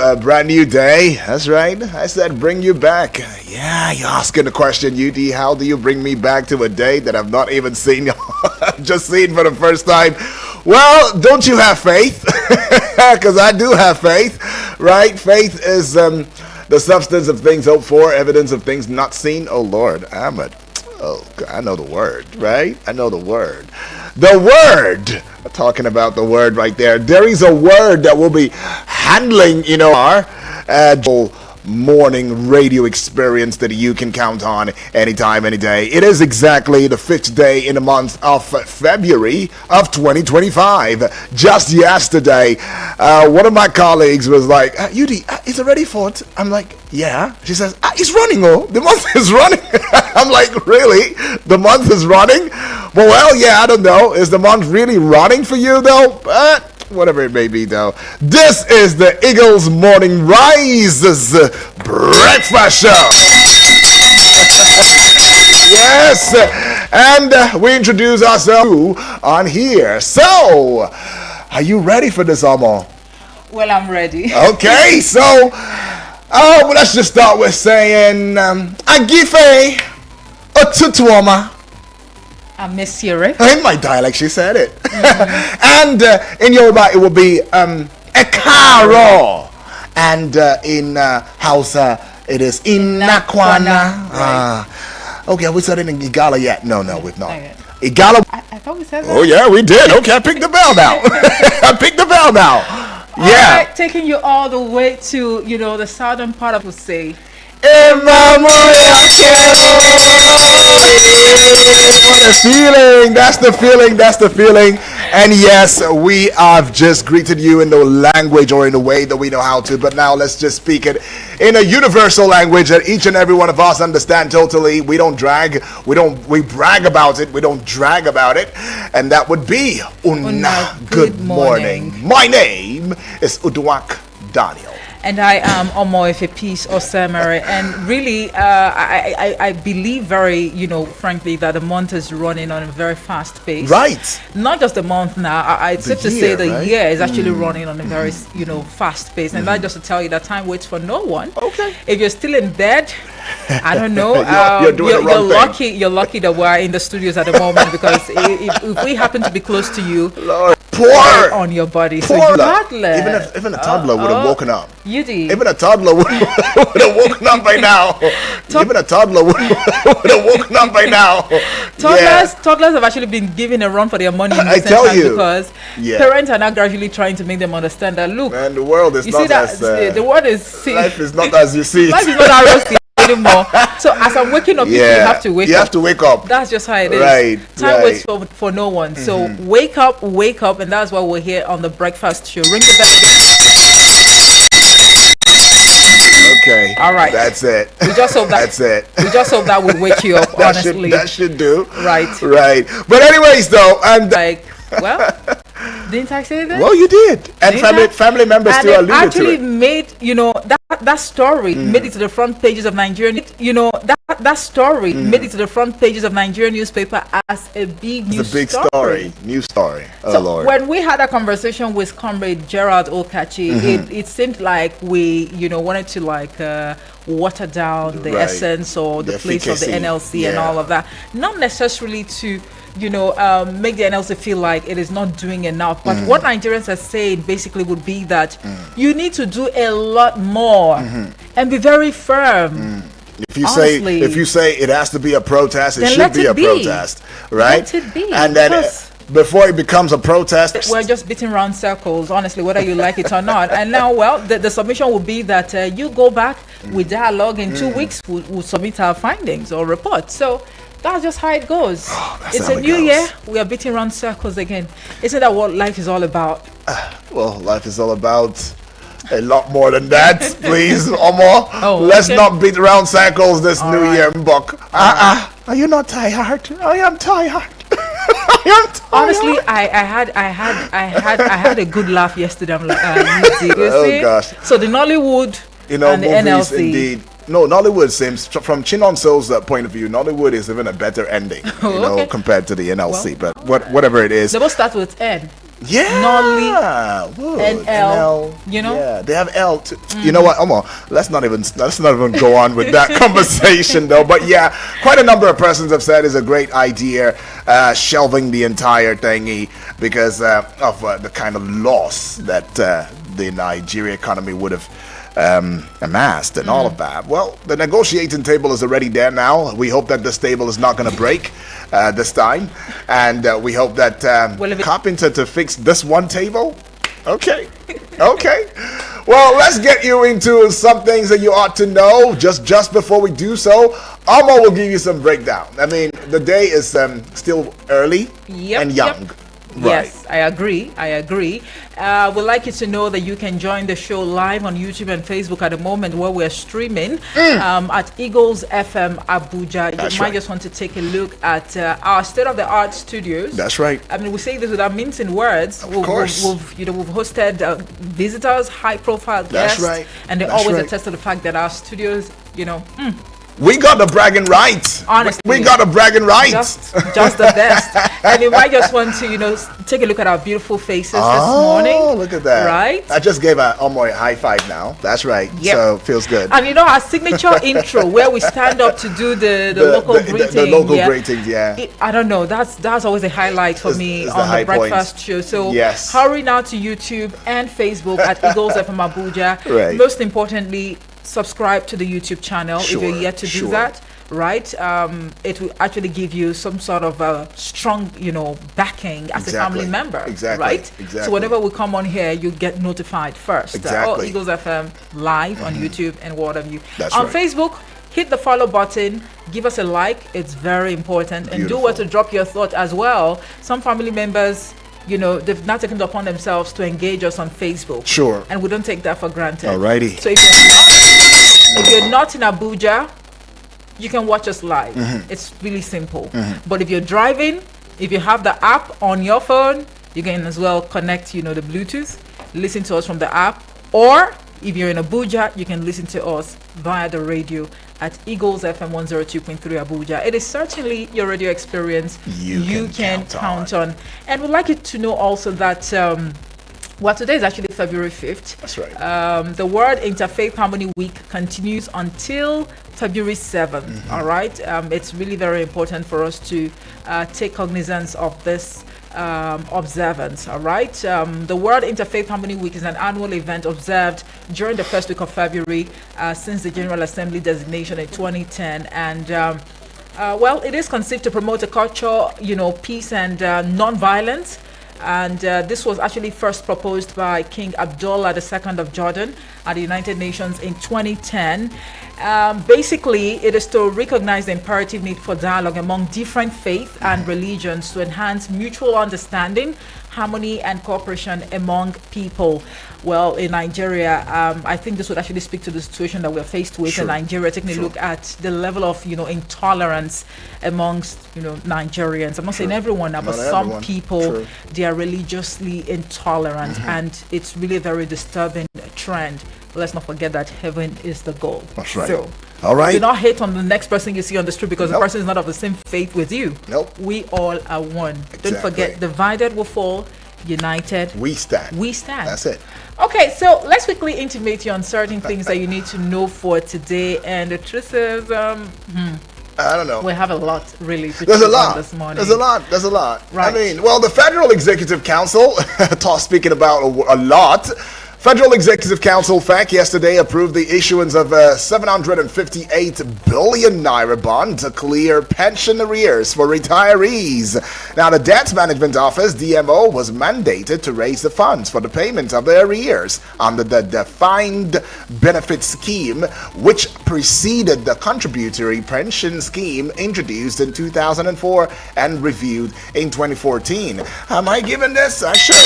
a brand new day. That's right. I said bring you back. Yeah, you're asking the question, UD, how do you bring me back to a day that I've not even seen, just seen for the first time? Well, don't you have faith? Because I do have faith, right? Faith is the substance of things hoped for, evidence of things not seen. Oh, Lord, Ahmed. Oh, I know the word, right? I know the word. The word. We're talking about the word right there. There is a word that we'll be handling, our morning radio experience that you can count on anytime, any day. It is exactly the 5th day in the month of February of 2025. Just yesterday, one of my colleagues was like, UD, it's already 4th. I'm like, yeah. She says, it's running, the month is running. I'm like, really? The month is running? Well, yeah, I don't know. Is the month really running for you, though? But whatever it may be, though. This is the Eagles Morning Rises Breakfast Show. Yes, and we introduce ourselves on here. So, are you ready for this, Amo? Well, I'm ready. Okay, so, let's just start with saying, Agife Otutuoma. I miss you, right? In my dialect, she said it. And in Yoruba, it will be Ekaro. And in Hausa, it is Inakwana. Right. Okay, have we said it in Igala yet? No, we've not. Okay. Igala. I thought we said that. Oh, yeah, we did. Okay, I picked the bell now. I picked the bell now. Yeah. Right, taking you all the way to, the southern part of Usei. What a feeling. That's the feeling. And yes, we have just greeted you in the language or in the way that we know how to, but now let's just speak it in a universal language that each and every one of us understand totally. We don't drag, we brag about it, we don't drag about it. And that would be Una, good morning. My name is Uduak Daniel. And I am Omoefe Peace Osemere. And really, I believe very, frankly, that the month is running on a very fast pace. Right. Not just the month now. It's safe to say the year is actually running on a very, fast pace. And that's just to tell you that time waits for no one. Okay. If you're still in bed, I don't know. You're lucky that we're in the studios at the moment, because if we happen to be close to you, Lord, poor on your body. So toddler. Even a toddler would have woken up. You did. Even a toddler would have woken up by now. Even a toddler would have woken up by now. Toddlers have actually been given a run for their money in I tell you, because parents are now gradually trying to make them understand that, look, and the world is not as the world is life is not as you see. Life is not that rusty anymore. So as I'm waking up, you have to wake up. You have to wake up. That's just how it is. Right. Time waits for no one. So wake up, and that's why we're here on the breakfast show. Ring the bell. Okay. All right. That's it. We just hope that. That's it. We just hope that will wake you up. Honestly, that should do. Right. Right. But anyways, though, didn't I say that? Well, you did, and family members and still alluded to it. Actually, made that story made it to the front pages of Nigerian. That story made it to the front pages of Nigerian newspaper as a big news story. News story. Oh, so Lord. When we had a conversation with Comrade Gerald Okachi, it seemed like we wanted to water down the essence or the place of the NLC and all of that. Not necessarily to make the NLC feel like it is not doing enough. But what Nigerians are saying basically would be that you need to do a lot more and be very firm. If you say it has to be a protest, it should be a protest, right? Let it be. And then before it becomes a protest, we're just beating around circles, honestly, whether you like it or not. And now, the submission will be that you go back with dialogue in 2 weeks. We'll submit our findings or report. So that's just how it goes. It's a new year. We are beating around circles again. Isn't that what life is all about? Well, life is all about a lot more than that, please, Omo. Let's not beat around circles this new year, Mbok. Are you not tired? I am tired. Honestly, I had a good laugh yesterday. I'm like, gosh. So the Nollywood and the movies, NLC. Indeed. No, Nollywood seems, from Chinon Soul's point of view, Nollywood is even a better ending, compared to the NLC. But whatever it is. They both start with N. Yeah. Nolly, Wood, and L, you know? Yeah, they have L too. You know what, Omar? Let's not even go on with that conversation though. But yeah, quite a number of persons have said it's a great idea, shelving the entire thingy because of the kind of loss that the Nigeria economy would have amassed and all of that. Well, the negotiating table is already there now. We hope that this table is not going to break this time, and we hope that Carpenter to fix this one table. Okay. Well, let's get you into some things that you ought to know. Just before we do so, Alma will give you some breakdown. I mean, the day is still early and young. Yep. Right. Yes, I agree. We'd like you to know that you can join the show live on YouTube and Facebook at the moment where we're streaming at Eagles FM Abuja. You might just want to take a look at our state-of-the-art studios. That's right. I mean, we say this without mincing words. Of course. We've hosted visitors, high-profile guests. That's right. And they always attest to the fact that our studios, we got the bragging rights. Honestly, we got the bragging rights. Just the best. And you might just want to, take a look at our beautiful faces this morning. Oh, look at that! Right? I just gave Omoy a high five now. That's right. Yep. So feels good. And our signature intro where we stand up to do the local greeting. The local greetings, yeah. I don't know. That's always a highlight for me on the breakfast show. So yes. Hurry now to YouTube and Facebook at Eagles FM Abuja. Right. Most importantly, subscribe to the YouTube channel if you're yet to do that. Right, it will actually give you some sort of strong, backing as a family member. Exactly. Right. Exactly. So whenever we come on here, you get notified first. Exactly. Eagles FM live on YouTube and what have you. That's on right. Facebook, hit the follow button. Give us a like. It's very important. Beautiful. And do what to drop your thought as well. Some family members, they've not taken it upon themselves to engage us on Facebook. Sure. And we don't take that for granted. Alrighty. So if you're not in Abuja, you can watch us live. It's really simple. But if you're driving, if you have the app on your phone, you can as well connect, the Bluetooth, listen to us from the app. Or if you're in Abuja, you can listen to us via the radio at Eagles FM 102.3 Abuja. It is certainly your radio experience you can count on. And we'd like you to know also that today is actually February 5th. That's right. The World Interfaith Harmony Week continues until February 7th. All right. It's really very important for us to take cognizance of this observance. All right. The World Interfaith Harmony Week is an annual event observed during the first week of February since the General Assembly designation in 2010. And it is conceived to promote a culture, peace and non-violence. And this was actually first proposed by King Abdullah II of Jordan at the United Nations in 2010. Basically, it is to recognize the imperative need for dialogue among different faiths and religions to enhance mutual understanding, harmony, and cooperation among people. Well, in Nigeria, I think this would actually speak to the situation that we're faced with in Nigeria, taking a look at the level of, intolerance amongst, Nigerians. I'm not saying everyone now, but some people, they are religiously intolerant, and it's really a very disturbing trend. Let's not forget that heaven is the goal. That's right. So, all right. Do not hate on the next person you see on the street because the person is not of the same faith with you. Nope. We all are one. Exactly. Don't forget, divided will fall, united we stand. That's it. Okay, so let's quickly intimate you on certain things that you need to know for today. And the truth is, I don't know. We have a lot, really, to There's a lot this morning. There's a lot. Right. I mean, the Federal Executive Council, speaking about a lot, Federal Executive Council, FEC, yesterday approved the issuance of a 758 billion naira bond to clear pension arrears for retirees. Now, the Debt Management Office, DMO, was mandated to raise the funds for the payment of the arrears under the Defined Benefit Scheme, which preceded the Contributory Pension Scheme introduced in 2004 and reviewed in 2014. Am I giving this? I should.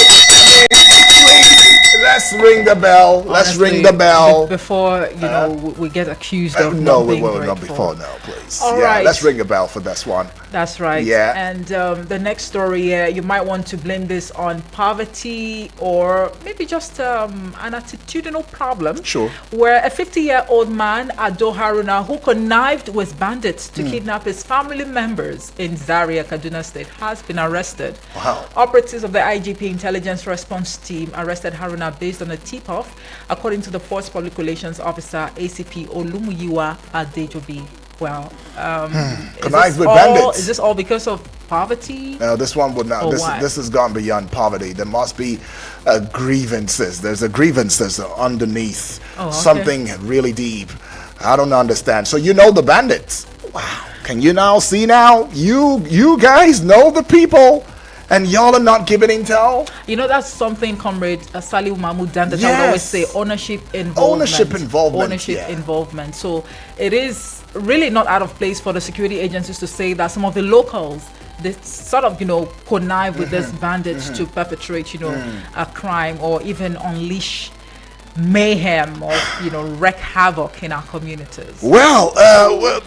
let's ring the bell. Let's ring the bell. Before, we get accused of no, not we being will not grateful. before. No, please. All yeah, right. let's ring a bell for this one. That's right. Yeah. And the next story here, you might want to blame this on poverty or maybe just an attitudinal problem. Sure. Where a 50-year-old man, Ado Haruna, who connived with bandits to kidnap his family members in Zaria, Kaduna State, has been arrested. Wow. Operatives of the IGP Intelligence Response Team arrested Haruna based on a tip-off, according to the Force Public Relations Officer, ACP Olumuyiwa Adejobi. Well, connived with bandits. Is this all because of poverty? No, this one would not. This has gone beyond poverty. There must be grievances. There's a grievances underneath something really deep. I don't understand. So you know the bandits. Wow. Can you now see now? You guys know the people. And y'all are not giving intel? That's something Comrade Saliu Mahmoud Danda would always say, ownership involvement. So it is really not out of place for the security agencies to say that some of the locals, they sort of, connive with these bandits to perpetrate, a crime or even unleash mayhem or wreak havoc in our communities. Well,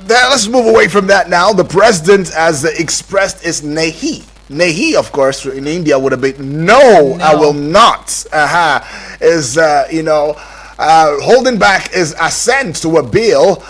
let's move away from that now. The president has expressed his Nahi, of course, in India would have been no, I will not. Is holding back his assent to a bill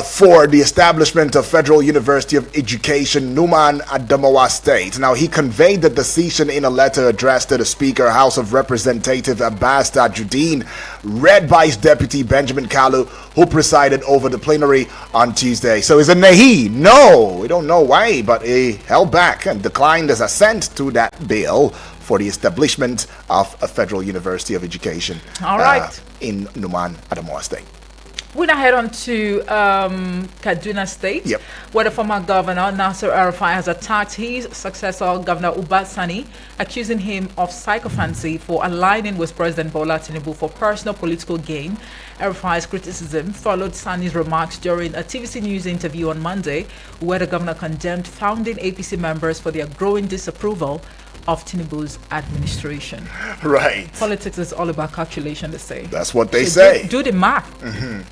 for the establishment of Federal University of Education, Numan, Adamawa State. Now, he conveyed the decision in a letter addressed to the Speaker, House of Representatives Abbas Tajuddin, read by his deputy Benjamin Kalu, who presided over the plenary on Tuesday. So it's a nahi. No, we don't know why, but he held back and declined his assent to that bill for the establishment of a Federal University of Education. All right. In Numan, Adamawa State. We now head on to Kaduna State, where the former governor, Nasir El-Rufai, has attacked his successor, Governor Uba Sani, accusing him of sycophancy for aligning with President Bola Tinubu for personal political gain. El-Rufai's criticism followed Sani's remarks during a TVC News interview on Monday, where the governor condemned founding APC members for their growing disapproval of Tinubu's administration. Right. Politics is all about calculation, they say. That's what they say. Do the math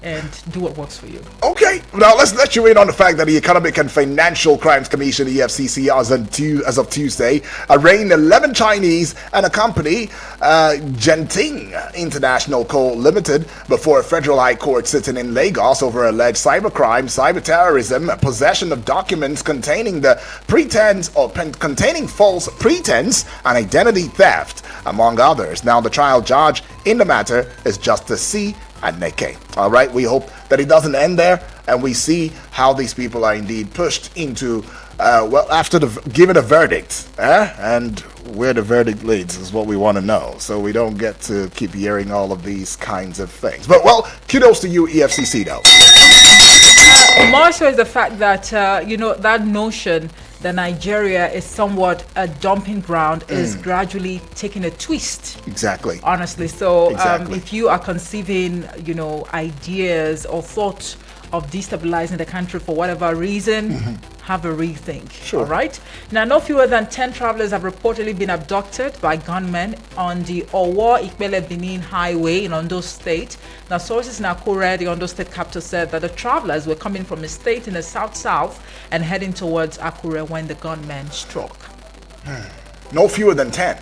and do what works for you. Okay. Now let's let you in on the fact that the Economic and Financial Crimes Commission, EFCC, as of Tuesday, arraigned 11 Chinese and a company, Genting International Co. Limited, before a federal high court sitting in Lagos over alleged cybercrime, cyberterrorism, possession of documents containing containing false pretense, and identity theft, among others. Now, the trial judge in the matter is Justice C. Aneke. All right, we hope that it doesn't end there, and we see how these people are indeed pushed into, after given a verdict, and where the verdict leads is what we want to know, so we don't get to keep hearing all of these kinds of things. But, well, kudos to you, EFCC, though. More so is the fact that, that notion that Nigeria is somewhat a dumping ground is gradually taking a twist. Exactly. Honestly. So if you are conceiving, ideas or thought of destabilizing the country for whatever reason, have a rethink. Sure. All right. Now, no fewer than 10 travelers have reportedly been abducted by gunmen on the Owo-Ikpele Benin Highway in Ondo State. Now, sources in Akure, the Ondo State capital, said that the travelers were coming from a state in the south and heading towards Akure when the gunmen struck. No fewer than 10.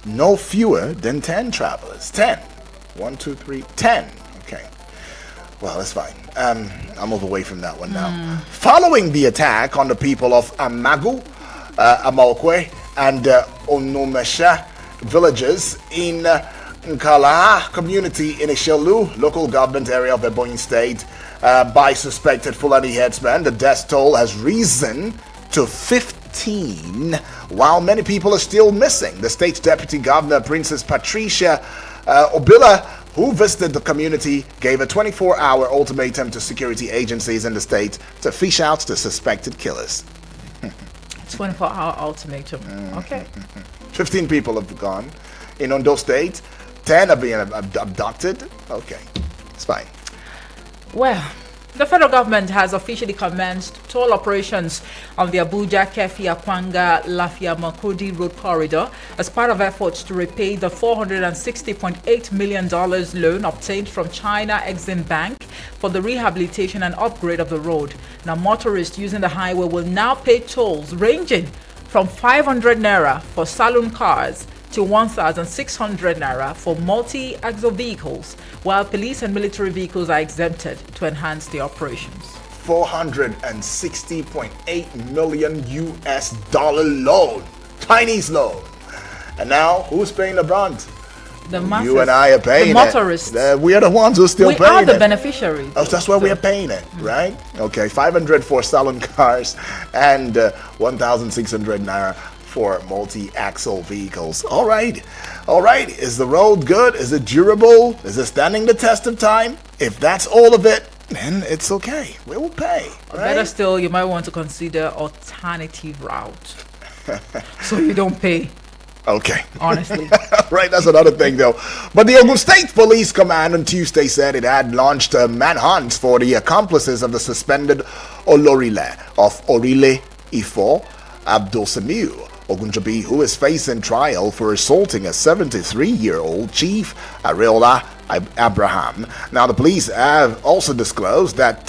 No fewer than 10 travelers. 10. 1, 2, 3, 10. Okay. Well, that's fine. I'll move away from that one now. Following the attack on the people of Amagu, Amalkwe, and Onomesha villages in Nkala community in Ishelu, local government area of Ebonyi State, by suspected Fulani headsmen, the death toll has risen to 15, while many people are still missing. The state's deputy governor, Princess Patricia Obila, who visited the community, gave a 24-hour ultimatum to security agencies in the state to fish out the suspected killers. 24-hour ultimatum. Okay. 15 people have gone in Ondo State. 10 are being abducted. Okay, it's fine. Well, The federal government has officially commenced toll operations on the Abuja, Kefi, Akwanga, Lafia, Makurdi road corridor as part of efforts to repay the $460.8 million loan obtained from China Exim Bank for the rehabilitation and upgrade of the road. Now, motorists using the highway will now pay tolls ranging from 500 naira for saloon cars to 1,600 naira for multi-axle vehicles, while police and military vehicles are exempted to enhance the operations. 460.8 million US dollar loan, Chinese loan. And now, who's paying the brunt? The masses, you and I are paying the motorists. We are the ones who are still paying it. We are the beneficiaries. Oh, that's why we are paying it, right? Okay, 500 for salon cars and 1,600 naira for multi-axle vehicles. All right. Is the road good? Is it durable? Is it standing the test of time? If that's all of it, then it's okay. We will pay. Right? Better still, you might want to consider alternative route, so you don't pay. Okay. Honestly. Right, that's another thing though. But the Ogun State Police Command on Tuesday said it had launched a manhunt for the accomplices of the suspended Olorile of Orile Ifo Abdul Samiu Ogunjobi, who is facing trial for assaulting a 73-year-old Chief Ariola Abraham. Now, the police have also disclosed that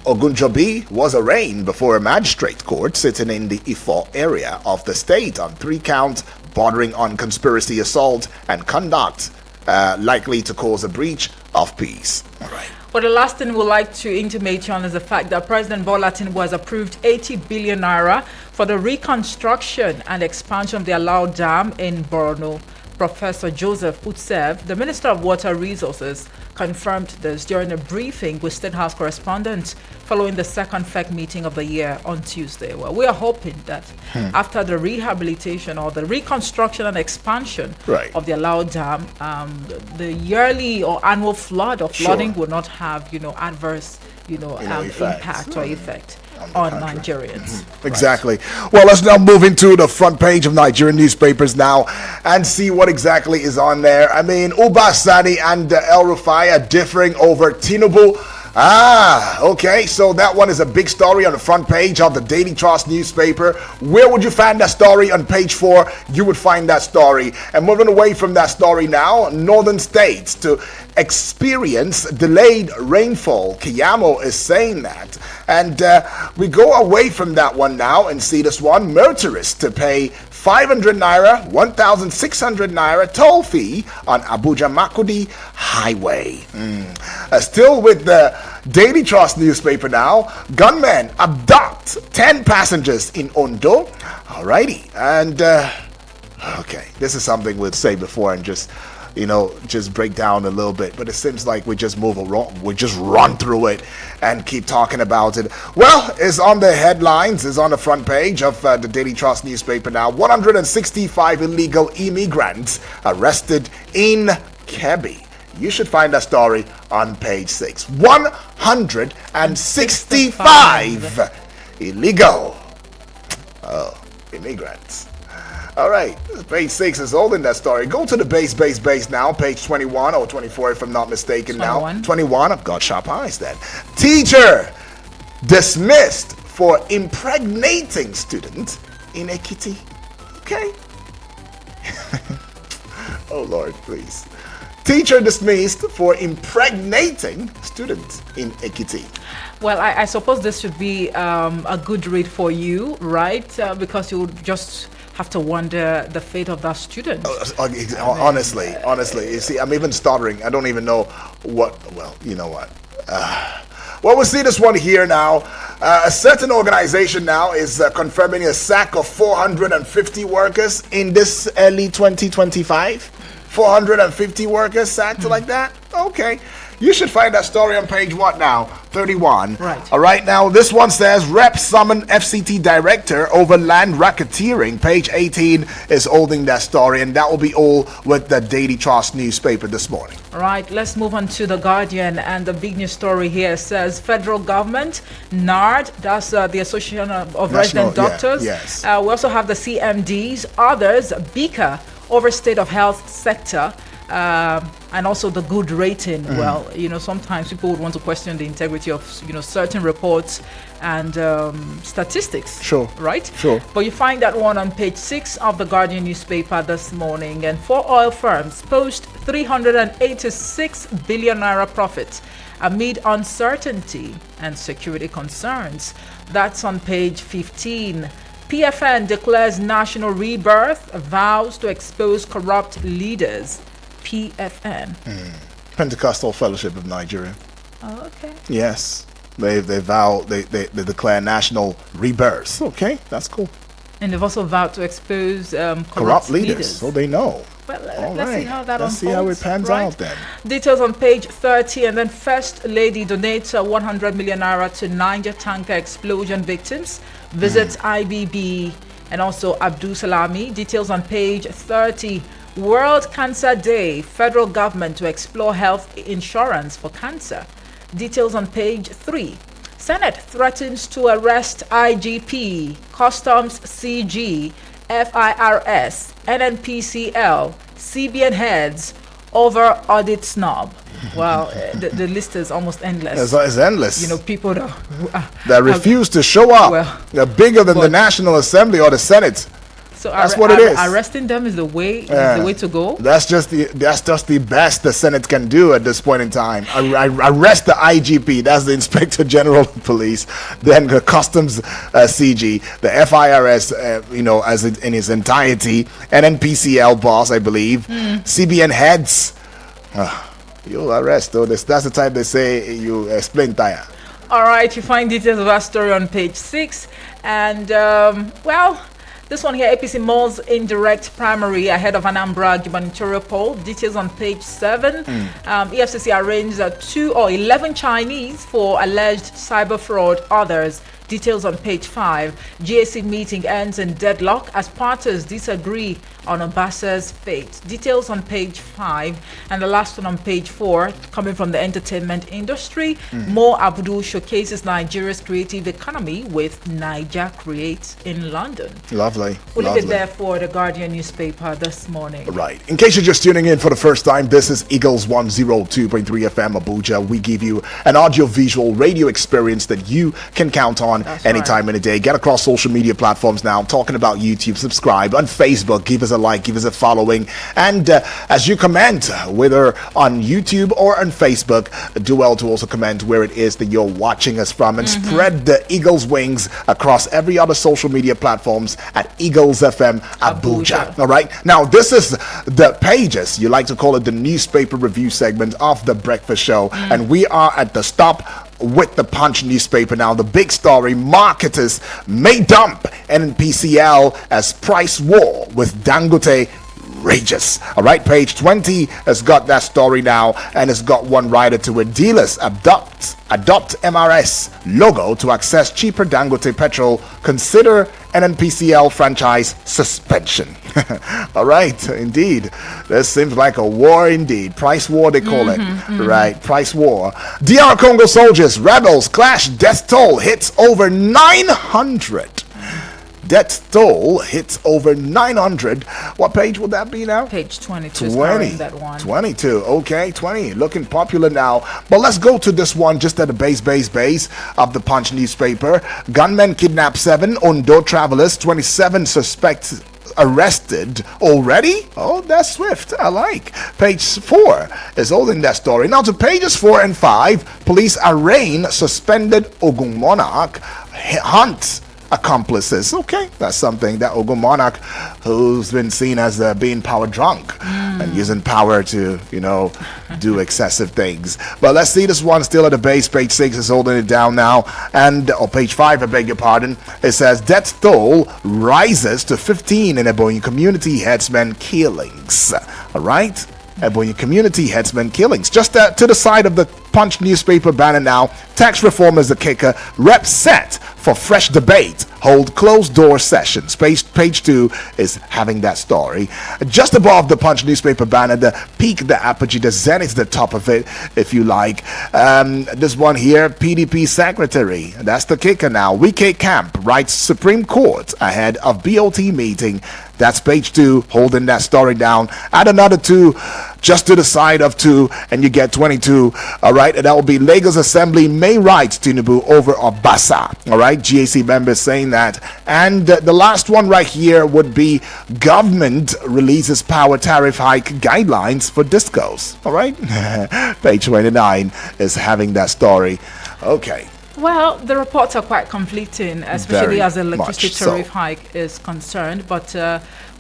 Ogunjobi was arraigned before a magistrate court sitting in the Ifo area of the state on 3 counts bordering on conspiracy, assault, and conduct likely to cause a breach of peace. All right. But the last thing we'd like to intimate you on is the fact that President Bola Tinubu has approved 80 billion naira for the reconstruction and expansion of the Alao Dam in Borno. Professor Joseph Utsev, the Minister of Water Resources, confirmed this during a briefing with State House correspondents following the second FEC meeting of the year on Tuesday. Well, we are hoping that after the rehabilitation or the reconstruction and expansion of the Alao Dam, the yearly or annual flooding will not have, adverse, impact or effect on Nigerians. Exactly. Well, let's now move into the front page of Nigerian newspapers now and see what exactly is on there. I mean, Uba Sani and El Rufai are differing over Tinubu. Okay, so that one is a big story on the front page of the Daily Trust newspaper. Where would you find that story? On page 4, you would find that story. And moving away from that story now, northern states to experience delayed rainfall. Kiyamo is saying that. And we go away from that one now and see this one. Motorists to pay 500 naira, 1,600 naira toll fee on Abuja Makurdi Highway. Still with the Daily Trust newspaper now. Gunmen abduct 10 passengers in Ondo. Alrighty. And, okay, this is something we'll say before and just break down a little bit, but it seems like we just move along, we just run through it and keep talking about it. Well, it's on the headlines, it's on the front page of the Daily Trust newspaper now. 165 illegal immigrants arrested in Kebbi. You should find that story on page 6. 165 illegal immigrants. All right, page 6 is holding that story. Go to the base now, page 21 or 24 if I'm not mistaken 21. now. 21, I've got sharp eyes then. Teacher dismissed for impregnating student in Ekiti. Okay. Oh Lord, please. Teacher dismissed for impregnating student in Ekiti. Well, I suppose this should be a good read for you, right? Because you just have to wonder the fate of that student. Honestly, you see, I'm even stuttering. I don't even know what, well, you know what. Well, we'll see this one here now. A certain organization now is confirming a sack of 450 workers in this early 2025. 450 workers sacked like that? Okay. You should find that story on page what now? 31. Right. All right, now this one says Rep summon FCT director over land racketeering. Page 18 is holding that story, and that will be all with the Daily Trust newspaper this morning. All right, let's move on to The Guardian, and the big news story here says federal government, NARD, that's the Association of Resident Doctors. Yes. We also have the CMDs, others, BICA, over state of health sector. and also the good rating. Well, sometimes people would want to question the integrity of certain reports and statistics. Sure. Right? Sure. But you find that one on page 6 of the Guardian newspaper this morning. And 4 oil firms post 386 billion naira profits amid uncertainty and security concerns. That's on page 15. PFN declares national rebirth, vows to expose corrupt leaders. PFN. Pentecostal Fellowship of Nigeria. Oh, okay. Yes. They declare national rebirth. Okay, that's cool. And they've also vowed to expose corrupt leaders. So they know. Well, let's see how that unfolds. Let's see how it pans out then. Details on page 30. And then First Lady donates 100 million naira to Niger tanker explosion victims. Visits IBB and also Abdul Salami. Details on page 30. World Cancer Day. Federal government to explore health insurance for cancer. Details on page 3. Senate threatens to arrest IGP, Customs CG, FIRS, NNPCL, CBN heads over audit snub. Well, the list is almost endless. It's endless. People that refuse to show up. Well, they're bigger than the National Assembly or the Senate. So that's what it is. Arresting them is the way to go. That's just the best the Senate can do at this point in time. Arrest the IGP, that's the Inspector General of Police, then the Customs CG, the FIRS, as in its entirety, NNPCL boss, I believe, CBN heads. You'll arrest though. That's the type they say you explain tire. All right, you find details of our story on page 6, and this one here, APC Malls indirect primary ahead of Anambra gubernatorial poll. Details on page 7. EFCC arraigned 11 Chinese for alleged cyber fraud. Others. Details on page 5. GAC meeting ends in deadlock as parties disagree on Obasa's fate. Details on page 5. And the last one on page 4, coming from the entertainment industry. Mo Abdul showcases Nigeria's creative economy with Niger Creates in London. Lovely. We'll leave it there for the Guardian newspaper this morning. Right. In case you're just tuning in for the first time, this is Eagles 102.3 FM Abuja. We give you an audio-visual radio experience that you can count on anytime in a day. Get across social media platforms now. I'm talking about YouTube. Subscribe on Facebook. Give us a like. Give us a following. And as you comment, whether on YouTube or on Facebook, do well to also comment where it is that you're watching us from, and spread the Eagles wings across every other social media platforms at Eagles FM Abuja. All right. Now, this is the pages. You like to call it the newspaper review segment of the breakfast show. And we are at the stop with the Punch newspaper now. The big story: marketers may dump NNPCL as price war with Dangote rages. All right, page 20 has got that story now, and it's got one rider to it. Dealers adopt MRS logo to access cheaper Dangote petrol. Consider NNPCL franchise suspension. All right, indeed. This seems like a war indeed. Price war, they call it. Right, price war. DR Congo soldiers, rebels clash. Death toll hits over 900. Death toll hits over 900. What page would that be now? Page 22. 20. That one. 22. Okay, 20. Looking popular now. But let's go to this one just at the base of the Punch newspaper. Gunmen kidnap 7 Ondo travelers. 27 suspects arrested already. Oh, that's swift. I like. Page 4 is holding that story. Now to pages 4 and 5. Police arraign suspended Ogun monarch. Hunt accomplices. Okay, that's something. That Ogun monarch, who's been seen as being power drunk and using power to, do excessive things. But let's see this one still at the base. Page 6 is holding it down now. And, page 5, I beg your pardon. It says, death toll rises to 15 in Ebonyi community headsman killings. All right? Ebonyi community headsman killings. Just to the side of the Punch newspaper banner now. Tax reform is the kicker. Rep set for fresh debate. Hold closed door sessions. Page 2 is having that story. Just above the Punch newspaper banner, the peak, the apogee, the zenith, the top of it, if you like. This one here, PDP secretary. That's the kicker now. Wike Camp writes Supreme Court ahead of BOT meeting. That's page 2, holding that story down. Add another 2 just to the side of 2, and you get 22. All right, and that will be Lagos Assembly may write Tinubu over Obasa. All right, GAC members saying that. And the last one right here would be government releases power tariff hike guidelines for discos. All right, page 29 is having that story. Okay. Well, the reports are quite conflicting, especially Very as the electricity much so. tariff hike is concerned. But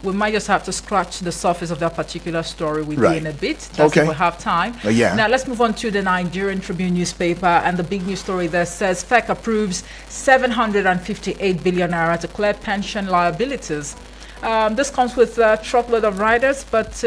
we might just have to scratch the surface of that particular story with you in a bit. That's if we have time. Yeah. Now, let's move on to the Nigerian Tribune newspaper. And the big news story there says FEC approves 758 billion naira to clear pension liabilities. This comes with a truckload of riders, but,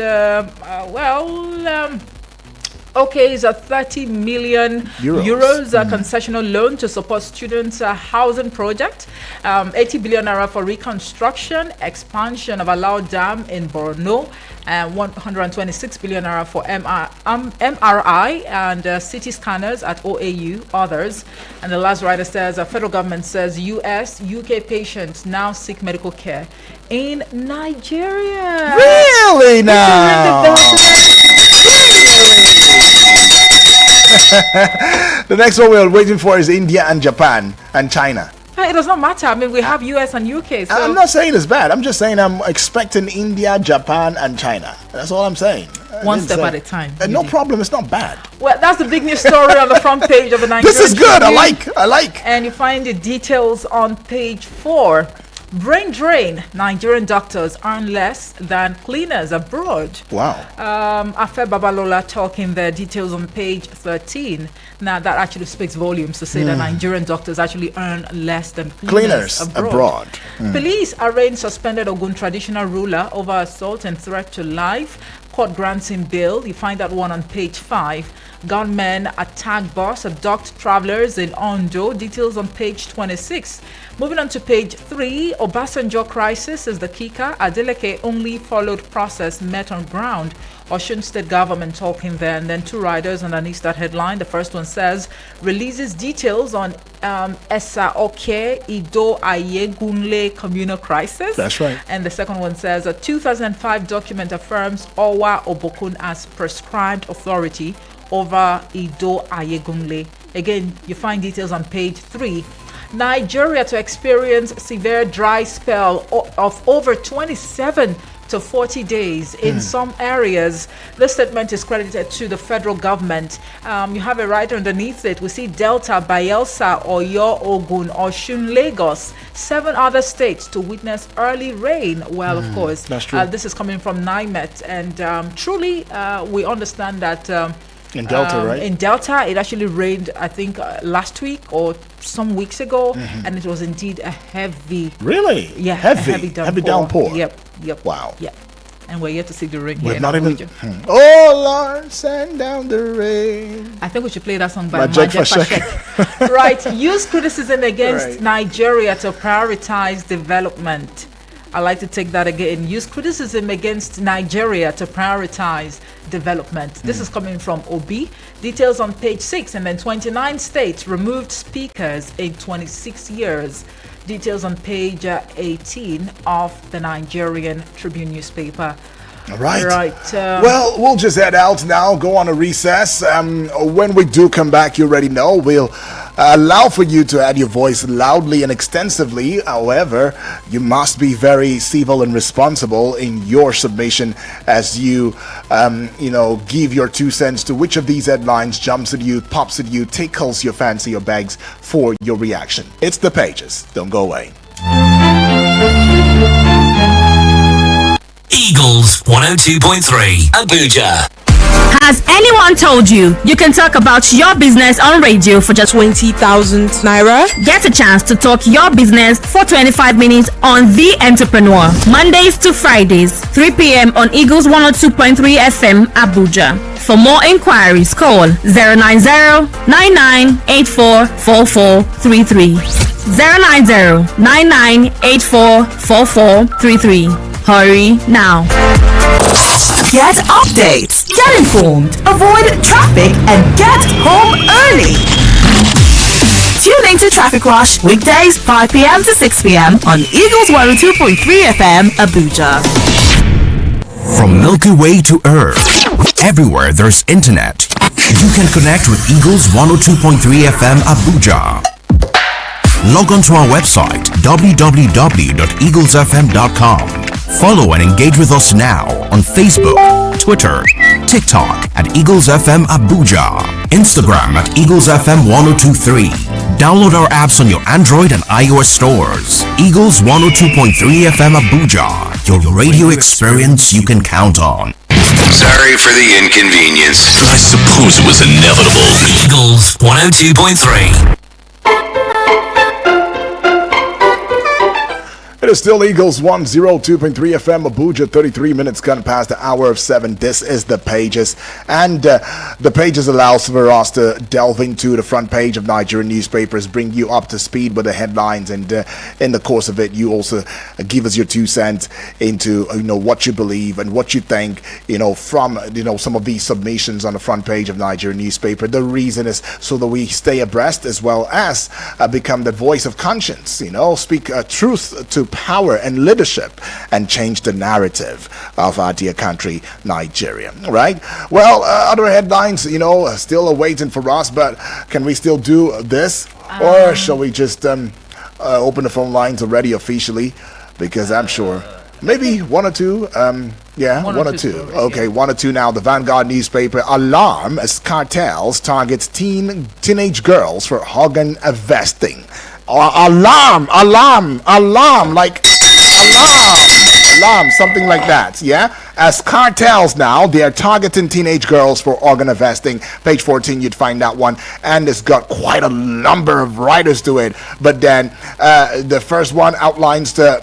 okay, is a 30 million euros concessional loan to support students' housing project, 80 billion naira for reconstruction, expansion of Alao Dam in Borno, and 126 billion naira for MRI and CT scanners at OAU, others. And the last writer says the federal government says UK patients now seek medical care in Nigeria. Really now? The next one we're waiting for is India and Japan and China. It does not matter. I mean, we have US and UK. So I'm not saying it's bad. I'm just saying I'm expecting India, Japan, and China. That's all I'm saying. One step at a time. No problem. It's not bad. Well, that's the big news story on the front page of the Nigerian This is good. Tribune. I like. And you find the details on page 4. Brain drain. Nigerian doctors earn less than cleaners abroad. Wow. Afe Babalola talking the details on page 13. Now, that actually speaks volumes to say that Nigerian doctors actually earn less than cleaners abroad. Police arraign suspended Ogun traditional ruler over assault and threat to life. Court grants him bail. You find that one on page 5. Gunmen attack bus, abduct travelers in Ondo. Details on page 26. Moving on to page 3, Obasanjo crisis is the kicker. Adeleke only followed process met on ground. Osun State government talking there, and then 2 riders underneath that headline. The first one says, releases details on Esa Oke Ido Ayegunle communal crisis. That's right. And the second one says, a 2005 document affirms Owa Obokun as prescribed authority over Ido Ayegunle. Again, you find details on page 3. Nigeria to experience severe dry spell of over 27 to 40 days in some areas. This statement is credited to the federal government. You have a writer underneath it. We see Delta, Bayelsa, Oyo, Ogun, Osun, Lagos, 7 other states to witness early rain. Well, of course, that's true. This is coming from NIMET, and truly we understand that In Delta, right? In Delta, it actually rained, I think, last week or some weeks ago, and it was indeed a heavy... Really? Yeah, Heavy downpour. Yep. Wow. Yep. And we're yet to see the rain We're here. not even... Oh, Lord, send down the rain. I think we should play that song by Majek Majek Fashek. Fashek. Right. Use criticism against Right. Nigeria to prioritize development. I like to take that again. Use criticism against Nigeria to prioritize development. This is coming from Obi. Details on page 6. And then 29 states removed speakers in 26 years. Details on page 18 of the Nigerian Tribune newspaper. All right. Right. Well, we'll just head out now, go on a recess. When we do come back, you already know, we'll allow for you to add your voice loudly and extensively. However, you must be very civil and responsible in your submission as you, give your 2 cents to which of these headlines jumps at you, pops at you, tickles your fancy or begs for your reaction. It's The Pages. Don't go away. Eagles 102.3 Abuja. Has anyone told you you can talk about your business on radio for just 20,000 naira? Get a chance to talk your business for 25 minutes on The Entrepreneur. Mondays to Fridays, 3 p.m. on Eagles 102.3 FM Abuja. For more inquiries, call 090-9984-4433. 090-9984-4433. Hurry now. Get updates, get informed, avoid traffic, and get home early. Tune into traffic rush weekdays 5 p.m. to 6 p.m. on Eagles 102.3 FM Abuja. From Milky Way to Earth, everywhere there's internet, you can connect with Eagles 102.3 FM Abuja. Log on to our website www.eaglesfm.com. Follow and engage with us now on Facebook, Twitter, TikTok at Eagles FM Abuja, Instagram at Eagles FM 1023. Download our apps on your Android and iOS stores. Eagles 102.3 FM Abuja, your radio experience you can count on. Sorry for the inconvenience. I suppose it was inevitable. Eagles 102.3. It is still Eagles 102.3 FM Abuja, 33 minutes gone past the hour of 7. This is the Pages, and the Pages allows for us to delve into the front page of Nigerian newspapers, bring you up to speed with the headlines, and in the course of it, you also give us your 2 cents into what you believe and what you think from some of these submissions on the front page of Nigerian newspaper. The reason is so that we stay abreast as well as become the voice of conscience. Speak truth to power and leadership and change the narrative of our dear country, Nigeria. Right? Well, other headlines, still waiting for us, but can we still do this? Or shall we just open the phone lines already officially? Because I'm sure maybe one or two. One or two. Okay, 1 or 2 now. The Vanguard newspaper: alarm as cartels targets teenage girls for organ harvesting. Alarm, something like that, yeah? As cartels now, they are targeting teenage girls for organ harvesting. Page 14, you'd find that one, and it's got quite a number of writers to it. But then the first one outlines the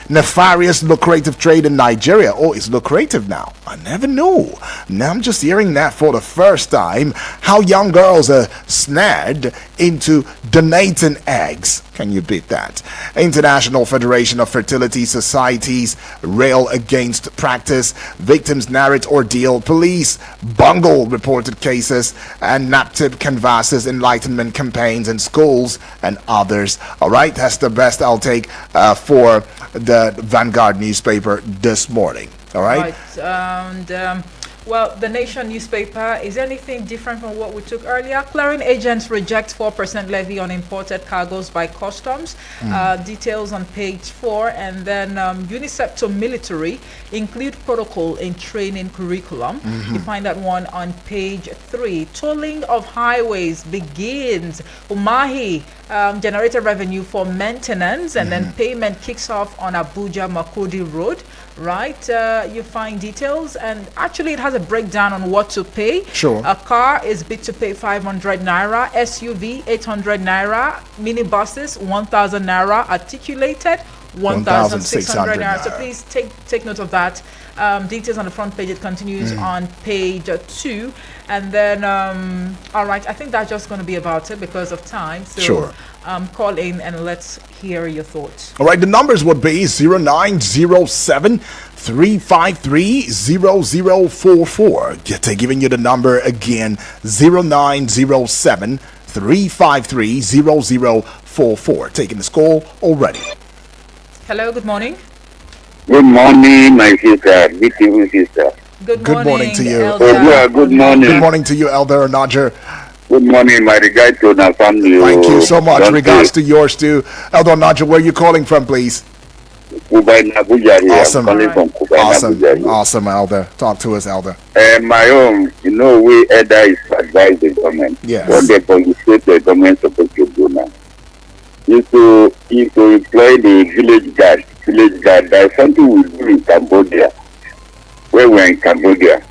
nefarious lucrative trade in Nigeria. Oh, it's lucrative now. I never knew. Now I'm just hearing that for the first time. How young girls are snared into donating eggs. Can you beat that? International Federation of Fertility Societies rail against practice. Victims narrate ordeal. Police bungle reported cases. And NAPTIP canvasses enlightenment campaigns in schools and others. All right, that's the best I'll take for the Vanguard newspaper this morning. All right. Well, the Nation newspaper, is anything different from what we took earlier? Clearing agents reject 4% levy on imported cargoes by customs. Details on page 4. And then UNICEF to military include protocol in training curriculum. You find that one on page 3. Tolling of highways begins. Umahi generated revenue for maintenance, and then payment kicks off on Abuja Makodi Road. Right, you find details, and actually it has a breakdown on what to pay. Sure. A car is bid to pay 500 naira, SUV 800 naira, minibuses 1,000 naira, articulated 1,600 naira. So please take note of that. Details on the front page. It continues on page 2, and then all right, I think that's just going to be about it because of time. So sure. Call in and let's hear your thoughts. All right, the numbers would be 0907 353 0044. Giving you the number again, 0907 353 0044. Taking this call already. Hello, good morning. Good morning, my sister, beautiful sister. Good morning to you. Elder. Good morning. Good morning to you, Elder Onajer. Good morning, my regards to the family. Thank you so much. Regards to yours too. Elder Onajer, where are you calling from, please? Kubai Abuja here. Awesome. I'm calling from Kubai Abuja here. Awesome, Elder. Talk to us, Elder. My own, we elder is to advise the government. Yes. What the police the government supposed to do now is to employ the village guard. There's something we do in Cambodia. Where we're in Cambodia.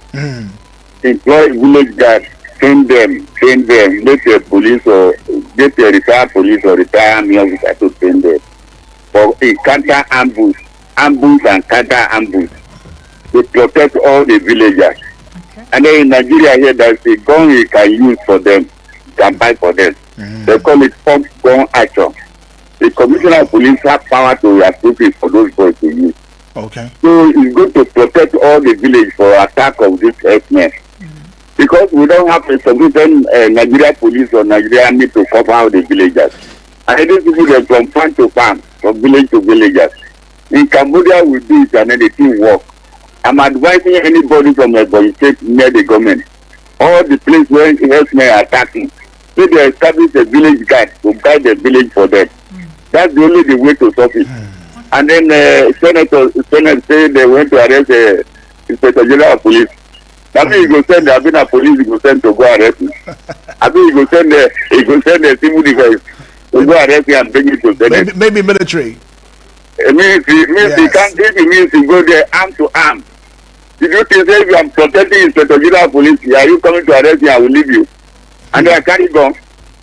Employ village guards, train them, let the police or get the retired police or retired army officer to train them. For a counter ambush and counter ambush to protect all the villagers. Okay. And then in Nigeria here, there's a gun you can use for them, you can buy for them. They call it pump gun action. The commissioner of police have power to approve it for those boys to use. Okay. So it's going to protect all the village for attack of this herdsmen. because we don't have a sufficient Nigeria police or Nigeria army to cover all the villagers. And these people are from farm to farm, from village to villagers. In Cambodia, we do it and then the team work. I'm advising anybody from Ebonyi State near the government, all the place where herdsmen are attacking, so they establish a village guard to guide the village for them. That's the only way to solve it. And then Senate say they went to arrest the Inspector General of Police. That means he go send the police, he go send to go arrest him. I think he go send the civil defense to go arrest him and bring him to Senate. Maybe military. It means he can't, if it means he go there arm to arm. Did you think if I'm protecting Inspector General of Police, are you coming to arrest me? I will leave you. And they are carrying guns.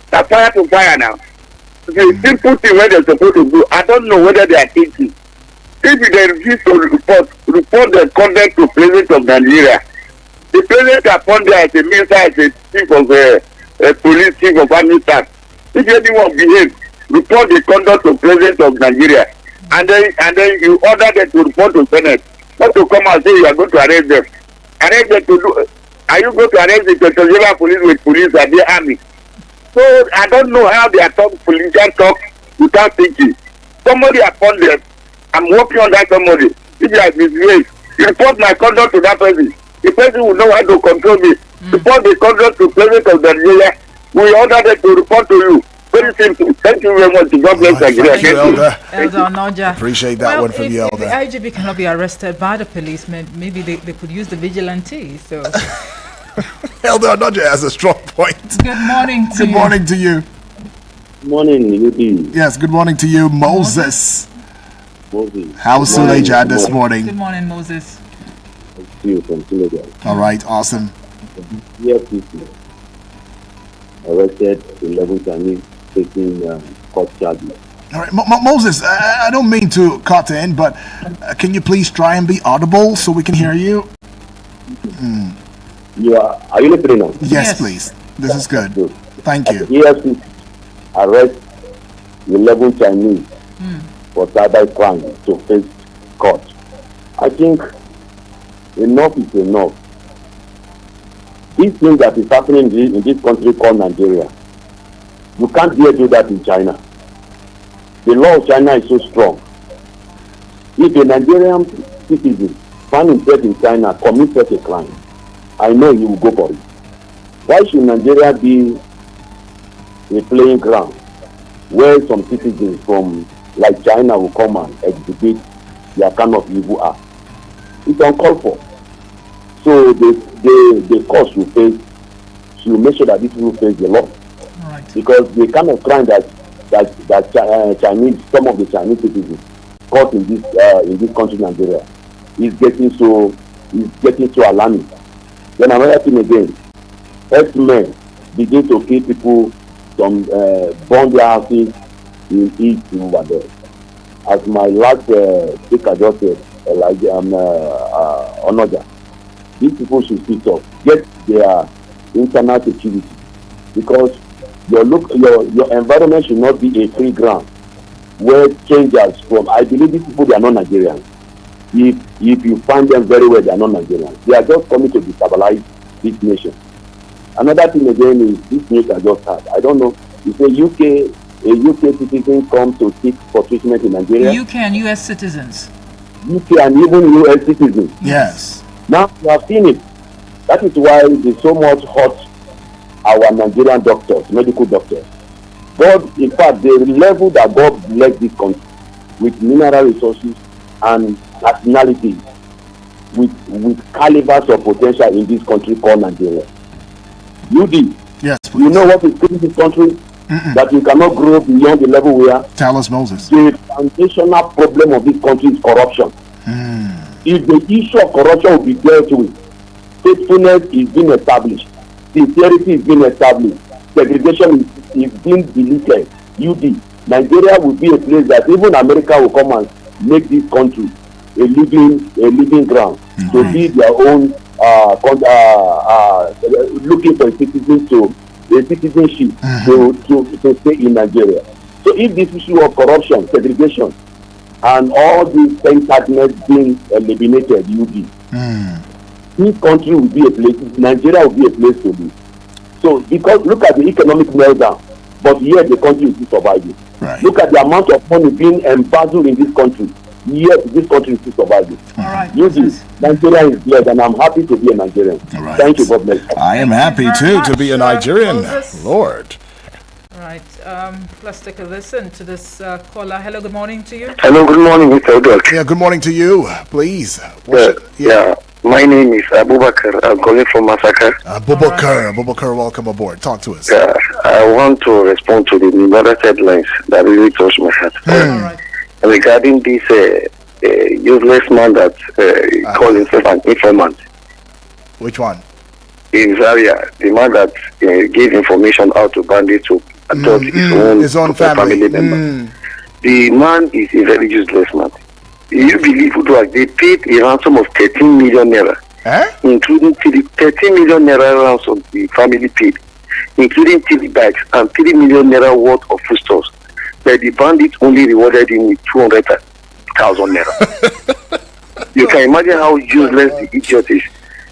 That's fire to fire now. The simple thing where they're supposed to do, I don't know whether they are thinking. If they refuse to report the conduct to President of Nigeria, the President appointed there as a minister, as a chief of police, chief of army staff. If anyone behaves, report the conduct to President of Nigeria, and then you order them to report to Senate, not to come and say you are going to arrest them. Arrest them to do. Are you going to arrest the Inspector General of Police with police and the army? So I don't know how they are talking political talk without thinking. Somebody upon them, I'm working on that somebody. If you are misbehaved, you report my conduct to that person. The person will know how to control me. Report the conduct to President of Nigeria. We order them to report to you. Very simple. Thank you very much. God bless Nigeria. Thank you, Elder. Elder Onoja. Appreciate that one from if, you, if Elder. the IGP cannot be arrested by the policemen, maybe they could use the vigilante. So, Elder Onoja has a strong point. good morning to Good morning to you. Morning, Yudi. Yes, good morning to you, Moses. Moses. How's Suleja this morning? Good morning, Moses. I see you from Senegal. All right, awesome. EFCC arrested 11 Chinese taking court charges. All right, Moses, I don't mean to cut in, but can you please try and be audible so we can hear you? Are you listening now? Yes, please. This is good. Thank you. EFCC arrest 11 Chinese for cyber crime to face court. I think enough is enough. This thing that is happening in this country called Nigeria, you can't dare do that in China. The law of China is so strong. If a Nigerian citizen find himself in China commits such a crime, I know he will go for it. Why should Nigeria be a playing ground where some citizens from like China will come and exhibit their kind of evil act? It's uncalled for. So the cost will face, should make sure that these people face the law. Right. Because the kind of crime that Chinese, some of the Chinese citizens caught in this country, Nigeria, is getting so alarming. Then another thing again, herdsmen begin to kill people, some burn their houses in East over there. As my last speaker just said, Onoja, these people should speak up, get their internal security, because your environment should not be a free ground where strangers from, I believe these people, they are not Nigerians. If you find them very well, they are not Nigerians. They are just coming to destabilize this nation. Another thing again is this news I just had. I don't know. It's a UK citizen come to seek for treatment in Nigeria. UK and US citizens. UK and even US citizens. Yes. Now you have seen it. That is why they so much hurt our Nigerian doctors, medical doctors. God, in fact, the level that God blessed this country with mineral resources and nationality, with calibers of potential in this country called Nigeria. Yes, please. You know what is killing this country? That you cannot grow beyond the level we are. Tell us, Moses. The foundational problem of this country is corruption. If the issue of corruption will be dealt with, faithfulness is being established, sincerity is being established, segregation is being deleted, Nigeria will be a place that even America will come and make this country a living ground to be their own looking for citizenship to stay in Nigeria. So if this issue of corruption, segregation, and all these centeredness being eliminated, this country will be a place, Nigeria will be a place to be. So, because look at the economic meltdown, but yet the country is still surviving. Right. Look at the amount of money being embezzled in this country, yet this country is still surviving. All right. Nigeria is blessed, and I'm happy to be a Nigerian. Right. Thank you, God bless. I am happy too to be a Nigerian. Lord. Right. Let's take a listen to this caller. Hello, good morning to you. Hello, good morning, Mr. Odok. Yeah, good morning to you. Please. My name is Abubakar. I'm calling from Masaka. Abubakar, welcome aboard. Talk to us. I want to respond to the numerous headlines that really touched my heart. Right. Regarding this useless man that called himself an informant. Which one? In Zaria, the man that gave information out to bandits to adopt his own family member. The man is a very useless man. You believe they paid a ransom of 13 million naira, including 13 million naira ransom the family paid, including 3 bags and 3 million naira worth of foodstuffs. But the bandits only rewarded him with 200,000 naira. You can imagine how useless the idiot is.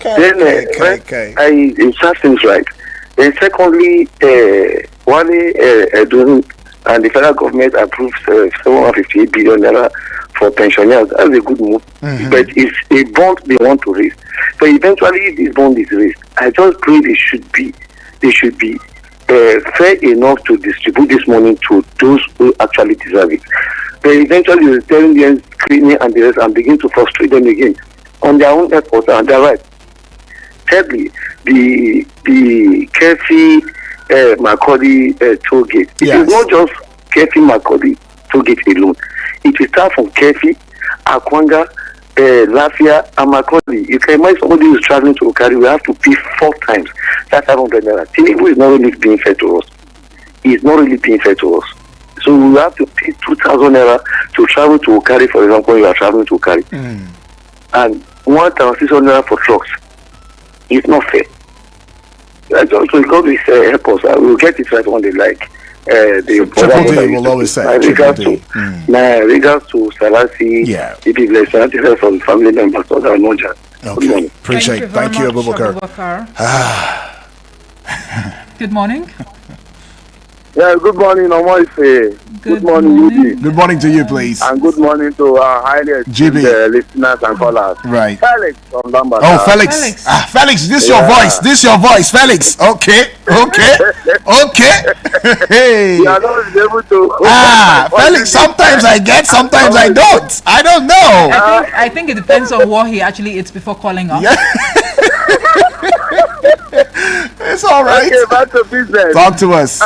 It just seems right. Then secondly, Wale Edun and the federal government approved 758 billion naira for pensioners. That's a good move. But it's a bond they want to raise. So eventually, if this bond is raised, I just pray they should be fair enough to distribute this money to those who actually deserve it. But eventually, they're telling them screening and the rest and begin to frustrate them again on their own efforts and their right. Thirdly, the Kefi Macaulay toll gate. It is not just Kefi Macaulay toll gate alone. It will start from Kefi, Akwanga, Lafia, and Macaulay. You can imagine somebody who is traveling to Okari will have to pay 4 times that 500 naira. Tinubu is not really being fair to us. He is not really being fair to us. So we have to pay 2,000 naira to travel to Okari, for example, you are traveling to Okari. And 1,600 naira for trucks. It's not fair. That's also because we say help us. We'll get it right on the Triple D will always say. Regards to Salasi, the people from family members of our Noja. Okay. Appreciate it. Thank you, Abubakar. Good morning. Yeah, good morning, Omoife. Good morning, Yudi. Good morning to you, please. And good morning to our highly esteemed listeners and callers. Right. Felix from Lambert. Oh, Felix. Felix, this your voice. This your voice, Felix. Okay. Hey. You are not able to. Felix, sometimes I get, sometimes I don't. I don't know. I think it depends on what he actually eats before calling us. Yeah. It's all right. Okay, back to business. Talk to us.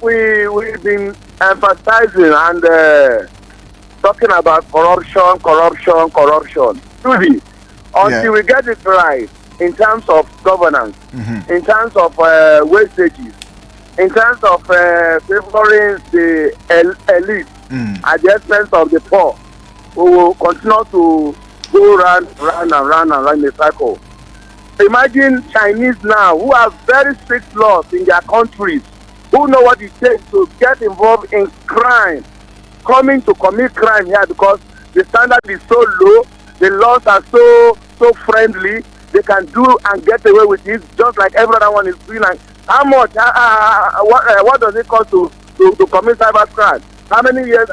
We've been emphasizing and talking about corruption. Truly, until we get it right in terms of governance, in terms of wastages, in terms of favoring the elite at the expense of the poor, we will continue to go round the cycle. Imagine Chinese now who have very strict laws in their countries, who know what it takes to get involved in crime, coming to commit crime here because the standard is so low, the laws are so friendly, they can do and get away with it just like every other one is doing. And how much, what does it cost to commit cyber crime? How many years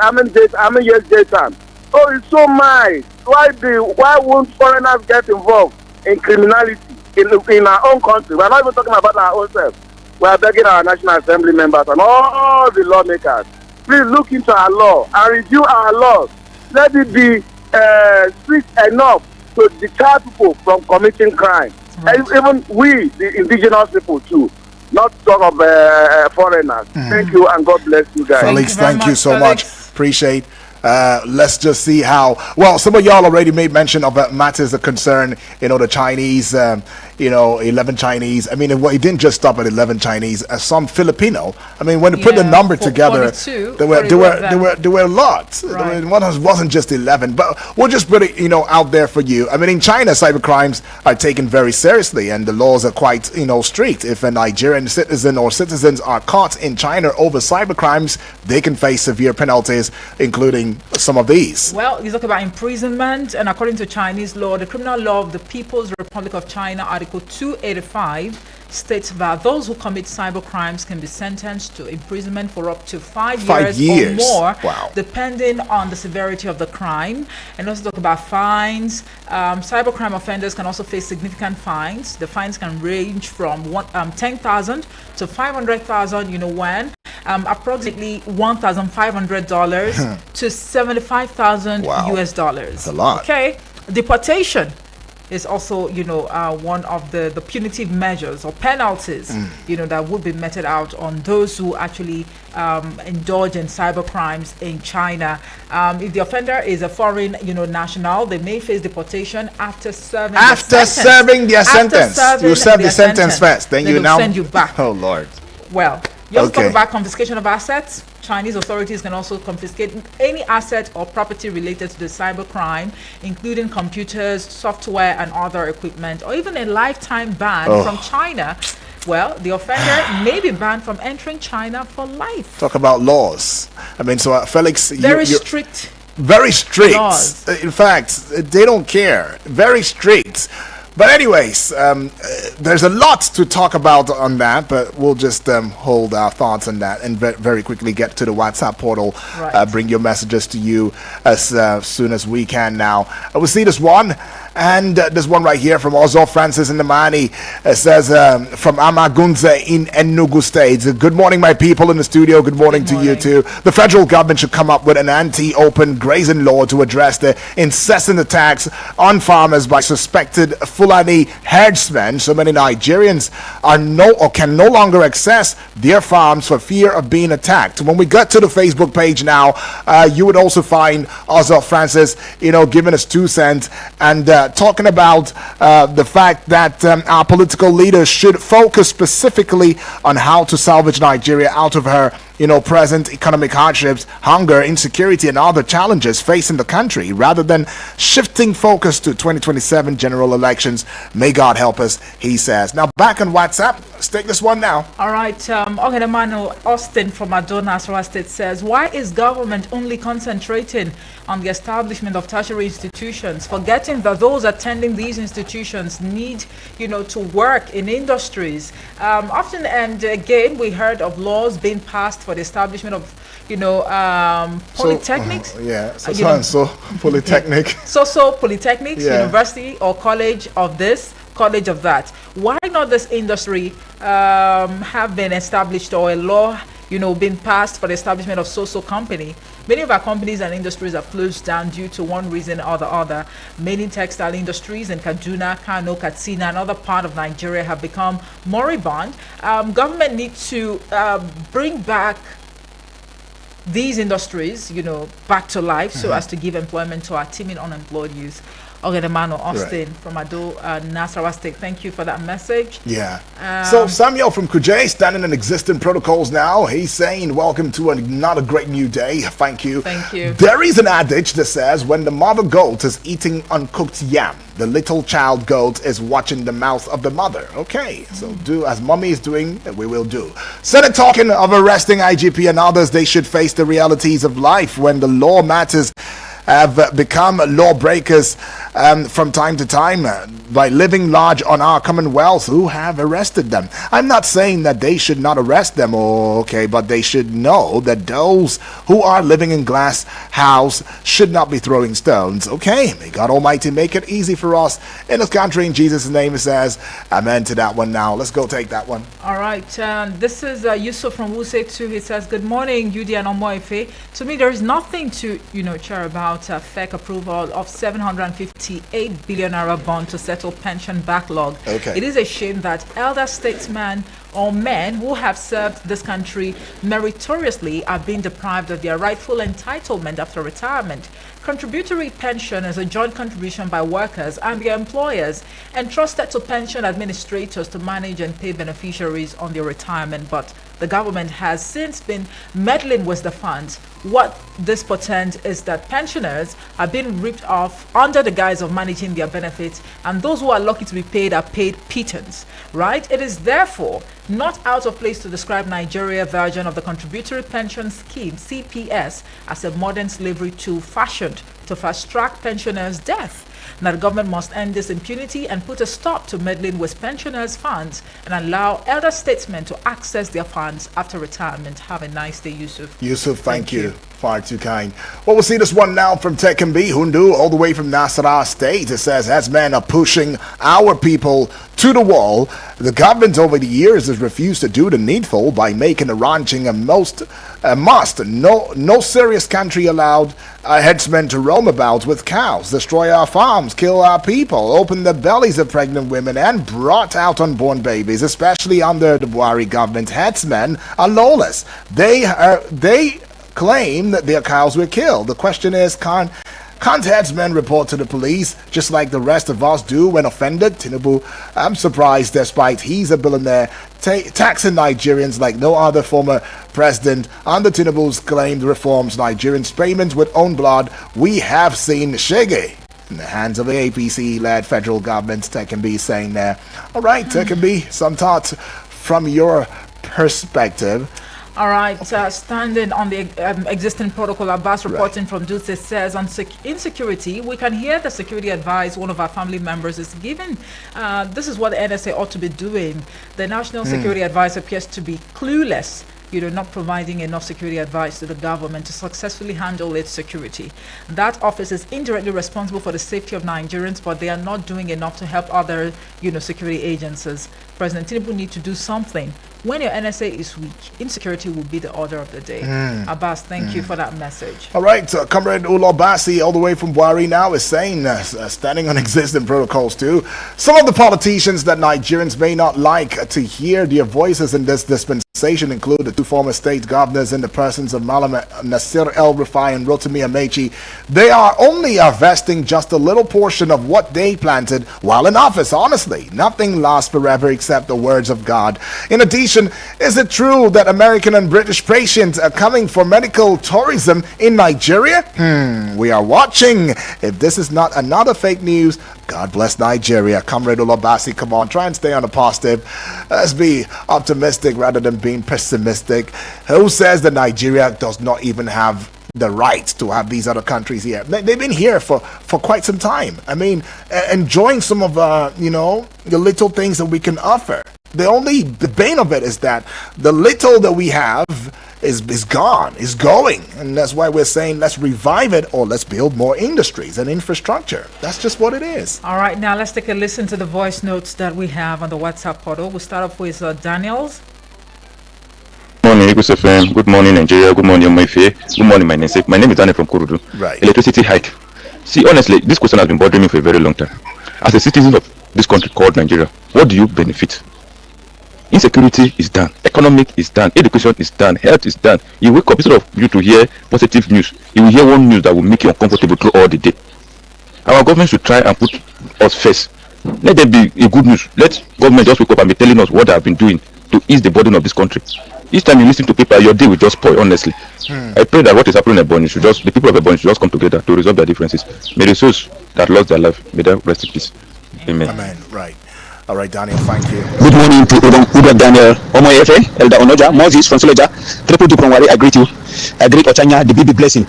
jail time? Oh, it's so nice. Why won't foreigners get involved in criminality in our own country? We're not even talking about our own self. We are begging our National Assembly members and all the lawmakers, please look into our law and review our laws. Let it be strict enough to deter people from committing crime. Right. Even we, the indigenous people too, not talk of foreigners. Thank you and God bless you guys. Felix, thank you so much. Appreciate. Let's just see how. Well, some of y'all already made mention of matters that concern, the Chinese, 11 Chinese. I mean, it didn't just stop at 11 Chinese. Some Filipino. I mean, when you put the number together, there were lots. Right. It wasn't just 11. But we'll just put it, out there for you. I mean, in China, cybercrimes are taken very seriously, and the laws are quite, strict. If a Nigerian citizen or citizens are caught in China over cybercrimes, they can face severe penalties, including some of these. Well, you talk about imprisonment, and according to Chinese law, the criminal law of the People's Republic of China, Article 285, states that those who commit cyber crimes can be sentenced to imprisonment for up to 5 years or more, depending on the severity of the crime. And also talk about fines. Cybercrime offenders can also face significant fines. The fines can range from 10,000 to 500,000. When approximately $1,500 to 75,000 US dollars. That's a lot. Okay, deportation is also, one of the punitive measures or penalties, that would be meted out on those who actually indulge in cyber crimes in China. If the offender is a foreign, national, they may face deportation after serving their sentence. You serve the sentence first, then you now send you back. Oh Lord. Well, you also talk about confiscation of assets. Chinese authorities can also confiscate any asset or property related to the cyber crime, including computers, software, and other equipment, or even a lifetime ban from China. Well, the offender may be banned from entering China for life. Talk about laws. I mean, so Felix, very strict. Very strict. Laws. In fact, they don't care. Very strict. But anyways, there's a lot to talk about on that, but we'll just hold our thoughts on that and very quickly get to the WhatsApp portal. Bring your messages to you as soon as we can now. We'll see this one. And this one right here from Ozo Francis in the Mani says from Amagunze in Enugu State. Good morning, my people in the studio. Good morning to you too. The federal government should come up with an anti-open grazing law to address the incessant attacks on farmers by suspected Fulani herdsmen. So many Nigerians can no longer access their farms for fear of being attacked. When we get to the Facebook page now, you would also find Ozo Francis, giving us 2 cents and talking about the fact that our political leaders should focus specifically on how to salvage Nigeria out of her present economic hardships, hunger, insecurity, and other challenges facing the country, rather than shifting focus to 2027 general elections. May God help us, he says. Now, back on WhatsApp. Let's take this one now. All right. Emmanuel Austin from Adona, Nasarawa State says, why is government only concentrating on the establishment of tertiary institutions, forgetting that those attending these institutions need, to work in industries? Often and again, we heard of laws being passed for the establishment of, polytechnics. Polytechnic. Polytechnics, university or college of this, college of that. Why not this industry have been established, or a law, been passed for the establishment of so company? Many of our companies and industries are closed down due to one reason or the other. Many textile industries in Kaduna, Kano, Katsina, and other part of Nigeria have become moribund. Government needs to bring back these industries, back to life, so as to give employment to our teeming unemployed youth. Emmanuel Austin from Ado, Nasarawa State. Thank you for that message. Yeah. So Samuel from Kuje, standing in existing protocols now. He's saying, welcome to another great new day. Thank you. Thank you. There is an adage that says, when the mother goat is eating uncooked yam, the little child goat is watching the mouth of the mother. Okay, so do as mommy is doing, we will do. Senate talking of arresting IGP and others. They should face the realities of life when the law matters have become lawbreakers from time to time by living large on our commonwealth who have arrested them. I'm not saying that they should not arrest them, but they should know that those who are living in glass house should not be throwing stones. Okay, may God Almighty make it easy for us in this country. In Jesus' name, it says amen to that one. Now let's go take that one. All right, this is Yusuf from Wuse too. He says, good morning, UD and Omoife. To me, there is nothing to cheer about FEC approval of 758 billion naira bond to settle pension backlog. Okay. It is a shame that elder statesmen or men who have served this country meritoriously are being deprived of their rightful entitlement after retirement. Contributory pension is a joint contribution by workers and their employers entrusted to pension administrators to manage and pay beneficiaries on their retirement, but the government has since been meddling with the funds. What this portends is that pensioners are being ripped off under the guise of managing their benefits, and those who are lucky to be paid are paid pittance, right? It is therefore not out of place to describe Nigeria version of the Contributory Pension Scheme, CPS, as a modern slavery tool fashioned to fast-track pensioners' death. Now, the government must end this impunity and put a stop to meddling with pensioners' funds and allow elder statesmen to access their funds after retirement. Have a nice day, Yusuf. Yusuf, thank you. Far too kind. Well, we'll see this one now from Tekambi Hundu, all the way from Nasarawa State. It says, as men are pushing our people to the wall, the government over the years has refused to do the needful by making the ranching a must. No serious country allowed headsmen to roam about with cows, destroy our farms, kill our people, open the bellies of pregnant women, and brought out unborn babies, especially under the Buhari government. Headsmen are lawless. They claim that their cows were killed. The question is, can't headsmen report to the police just like the rest of us do when offended? Tinubu, I'm surprised, despite he's a billionaire, taxing Nigerians like no other former president. Under Tinubu's claimed reforms, Nigerians' payments with own blood, we have seen Shege in the hands of the APC-led federal government. Tekambi saying there. All right, Tekambi, some thoughts from your perspective. All right, standing on the existing protocol, Abbas reporting from Dutse says on insecurity, we can hear the security advice one of our family members is giving. This is what the NSA ought to be doing. The National Security Advice appears to be clueless, not providing enough security advice to the government to successfully handle its security. That office is indirectly responsible for the safety of Nigerians, but they are not doing enough to help other, security agencies. President Tinubu needs to do something. When your NSA is weak, insecurity will be the order of the day. Abbas, thank you for that message. All right, Comrade Ulobasi, all the way from Buhari now, is saying, standing on existing protocols too, some of the politicians that Nigerians may not like to hear their voices in this dispensation include the two former state governors in the persons of Malam Nasir El-Rufai and Rotimi Amechi. They are only harvesting just a little portion of what they planted while in office. Honestly, nothing lasts forever except the words of God. In addition, is it true that American and British patients are coming for medical tourism in Nigeria? We are watching. If this is not another fake news, God bless Nigeria. Comrade Olabasi, come on, try and stay on the positive. Let's be optimistic rather than being pessimistic. Who says that Nigeria does not even have the right to have these other countries here? They've been here for quite some time. I mean, enjoying some of the little things that we can offer. The bane of it is that the little that we have is gone, is going. And that's why we're saying let's revive it, or let's build more industries and infrastructure. That's just what it is. All right, now let's take a listen to the voice notes that we have on the WhatsApp portal. We'll start off with Daniels. Good morning, Eagles FM. Good morning, Nigeria. Good morning, Maife. Good morning, my namesake. My name is Daniel from Kurudu. Right. Electricity hike. See, honestly, this question has been bothering me for a very long time. As a citizen of this country called Nigeria, what do you benefit? Insecurity is done, economic is done, education is done, health is done. You wake up, instead of you to hear positive news, you will hear one news that will make you uncomfortable through all the day. Our government should try and put us first. Let there be a good news. Let government just wake up and be telling us what they have been doing to ease the burden of this country. Each time you listen to people, your day will just spoil, honestly. I pray that what is happening in Ebonyi the people of Ebonyi should just come together to resolve their differences. May the souls that lost their life, may they rest in peace. Amen. Amen. Right. All right, Daniel, thank you. Good morning to Udo Daniel, Omo Efe, Elder Onoja, Moses from Soleja, Triple D from Wari, I greet you. I greet Ochanya, the BB blessing.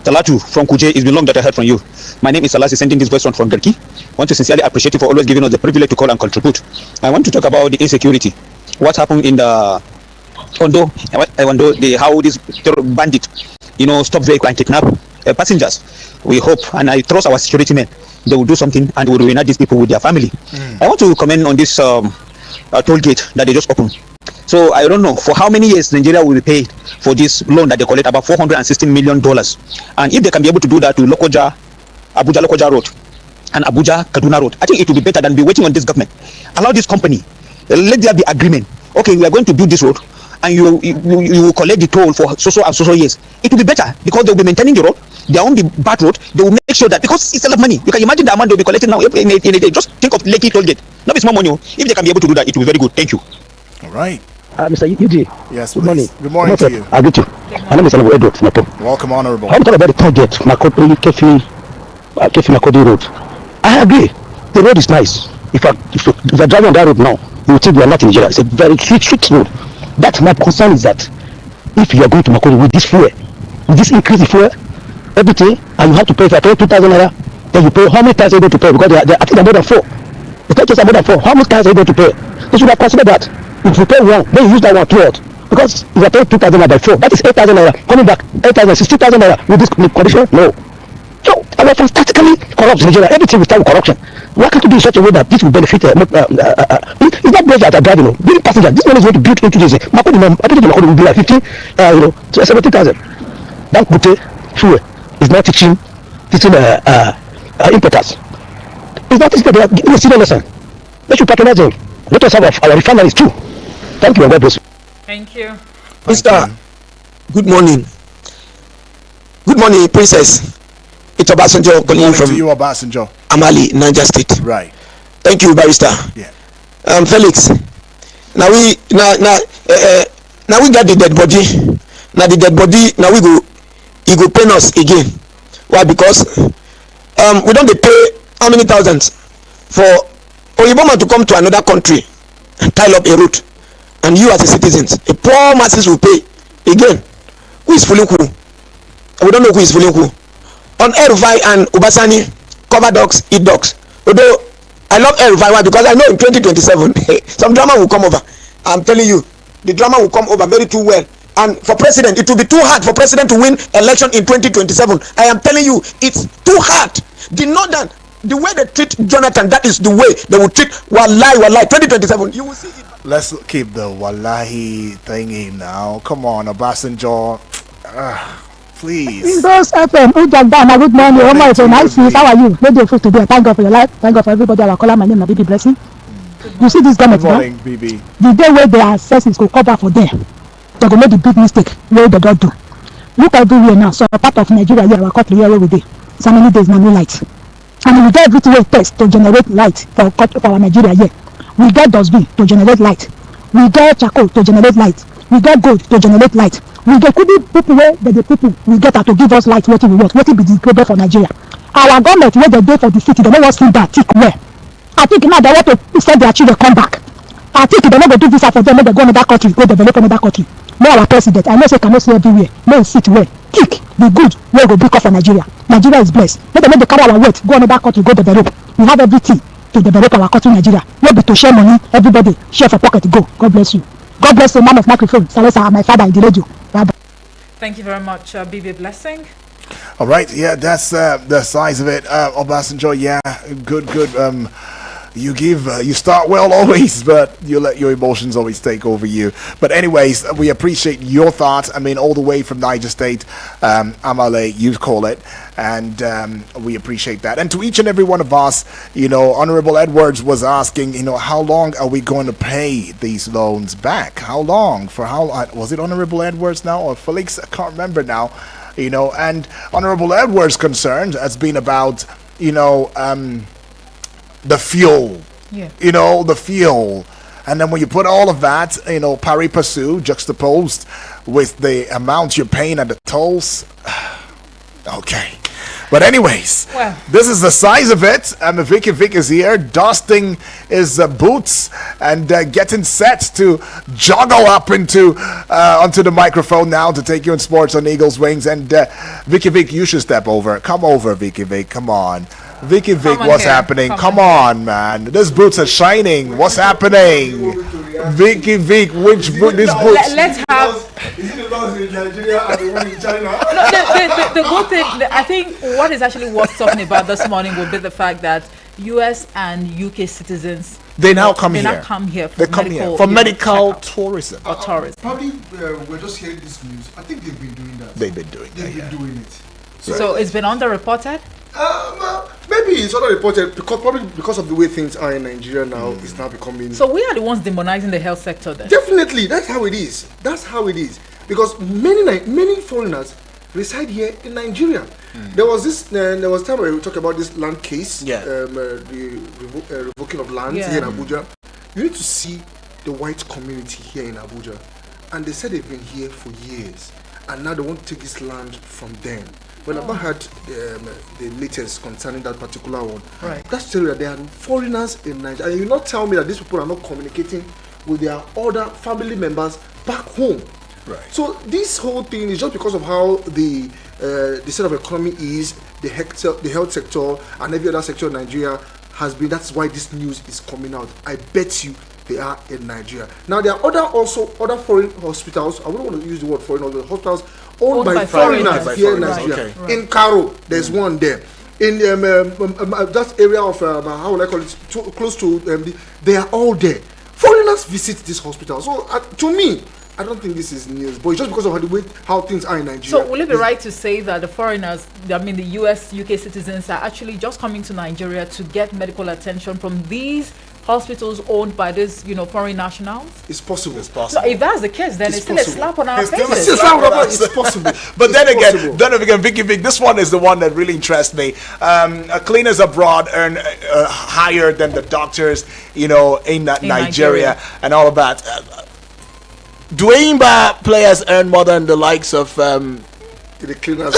Talatu from Kuje, it's been long that I heard from you. My name is Salasi, sending this voice from Garki. I want to sincerely appreciate you for always giving us the privilege to call and contribute. I want to talk about the insecurity. What happened in the Ondo, how this bandit, stop vehicle and kidnap passengers. We hope, and I trust our security men, they will do something and will reunite these people with their family. I want to comment on this toll gate that they just opened. So I don't know for how many years Nigeria will be paid for this loan that they collect, about $416 million. And if they can be able to do that to Abuja Lokoja Road and Abuja Kaduna Road, I think it will be better than be waiting on this government. Allow this company, let there be agreement. Okay, we are going to build this road, and you will collect the toll for so and so years. It will be better because they will be maintaining the road. their own bad road, they will make sure that, because it's a lot of money. You can imagine the amount they'll be collecting now in a day. Just think of Lekki toll gate. Not be small money. If they can be able to do that, it will be very good. Thank you. All right. Mr. UG. Yes, good morning. Good morning to you. I greet you. My name is Edward. Welcome, Honorable. I'm talking about the target, Makodi, Kefi Makodi Road. I agree. The road is nice. If you're driving on that road now, you will think you are not in Nigeria. It's a very strict road. That's my concern, is that if you are going to Makodi with this fuel, with this increase in fuel, everything, and you have to pay, if you pay 2,000 naira, then you pay, how many times are you going to pay? Because I think they're more than 4. The charges are more than 4. How many times are you going to pay? They should have considered that. If you pay one, then you use that one throughout. Because if you pay 2,000 naira by 4, that is 8,000 naira. Coming back, 8,000, 60,000 naira with this condition? No. So, our fantastically corrupt Nigeria. Everything will start with corruption. Why can't you do in such a way that this will benefit? It's not those that are driving, bring passengers. This one is going to build into this. Makodi will be like 15, 70,000. That Bute fuel is not teaching importers. It's not teaching them. Give me a serious lesson. They should patronize them. Let us have our refineries too. Thank you, and God bless you. Thank you. Mr. Good morning. Good morning, Princess. It's Obasanjo calling from you, Obasanjo. Amali, Niger State. Right. Thank you, Barrister. Yeah. Felix. Now we got the dead body. Now the dead body. Now he go pain us again. Why? Because we don't pay how many thousands for Oyiboma to come to another country and tile up a route, and you as a citizen, a poor masses will pay again. Who is fooling who? We don't know who is fooling who. On El-Rufai and Obasani, cover dogs, eat dogs. Although I love El-Rufai because I know in 2027 some drama will come over. I'm telling you, the drama will come over very too well. And for president, it will be too hard for president to win election in 2027. I am telling you, it's too hard. The way they treat Jonathan, that is the way they will treat Wallahi 2027. You will see it. Let's keep the Wallahi thingy now. Come on, Obasanjo. Please. Those FM, good morning. Oh my, so nice. How are you? Very good today. Thank God for your life. Thank God for everybody. I call my name, Bibi Blessing. You see this government now? Bibi. The day where their assessments go cover for them, they're going to make the big mistake where they don't do. Look everywhere now. So a part of Nigeria here, our country here, where we do. So many days, no light. And we get everything we test to generate light for our Nigeria here. We get dustbin to generate light. We get charcoal to generate light. We get gold to generate light. We get people where the people we get to give us light. What we want, what be the problem for Nigeria. Our government where they do for the city, they don't want to see that tick where. I think now they want to send their children come back. I think they're not going to do visa for them when they go another country, go develop another country. No, our president, I know say cannot see everywhere. No sit where. Tick the good where go big up for Nigeria. Nigeria is blessed. Let them carry our weight, go another country, go develop. We have everything to develop our country, Nigeria. No be to share money, everybody share for pocket, go. God bless you. God bless the man of microphone. Salesa, my father in the radio. Bye-bye. Thank you very much, Bibi Blessing. All right, yeah, that's the size of it. Obasanjo, yeah, good. You start well always, but you let your emotions always take over you. But anyways, we appreciate your thoughts. I mean, all the way from Niger State, Amale, you call it, and we appreciate that. And to each and every one of us, Honorable Edwards was asking, how long are we going to pay these loans back? How long? For how long? Was it Honorable Edwards now or Felix? I can't remember now. And Honorable Edwards' concern has been about, the fuel, the fuel. And then when you put all of that, pari passu, juxtaposed with the amount you're paying at the tolls, okay. But anyways, this is the size of it. Vicky Vic is here, dusting his boots and getting set to joggle up onto the microphone now to take you in sports on Eagles Wings. And Vicky Vic, you should step over. Come over, Vicky Vic. Come on. Vicky Vic, what's happening? Come on, man. These boots are shining. What's happening? Vicky Vic, which boot? This boot? Let's have. Is it the laws in Nigeria and the one in China? No, the good thing, I think what is actually worth talking about this morning would be the fact that US and UK citizens they now come here. They come here for medical tourism. Or tourism. Probably we're just hearing this news. I think they've been doing that. They've been doing it. So it's been underreported? Maybe it's underreported because of the way things are in Nigeria now. It's now becoming. So we are the ones demonizing the health sector then? Definitely, that's how it is. Because many foreigners reside here in Nigeria. There was time when we talked about this land case, the revoking of lands here in Abuja. You need to see the white community here in Abuja, and they said they've been here for years, and now they want to take this land from them. When I've heard the latest concerning that particular one, that's true that there are foreigners in Nigeria, and you not tell me that these people are not communicating with their other family members back home. Right. So this whole thing is just because of how the state of economy is, the health sector, and every other sector in Nigeria has been. That's why this news is coming out. I bet you they are in Nigeria. Now there are other foreign hospitals. I wouldn't want to use the word foreign hospitals owned by foreigners here in Nigeria. Okay. In Karo, there's one there. In that area of how will I call it? Close to they are all there. Foreigners visit this hospital. So to me, I don't think this is news, but it's just because of how things are in Nigeria. So will it be right to say that the foreigners, I mean the US, UK citizens, are actually just coming to Nigeria to get medical attention from these hospitals owned by these, foreign nationals? It's possible. So if that's the case, then it's still a slap on our faces. It's possible. But then again, Vicky Vic, this one is the one that really interests me. Cleaners abroad earn higher than the doctors, in Nigeria and all of that. Do Enyimba players earn more than the likes of the cleaners?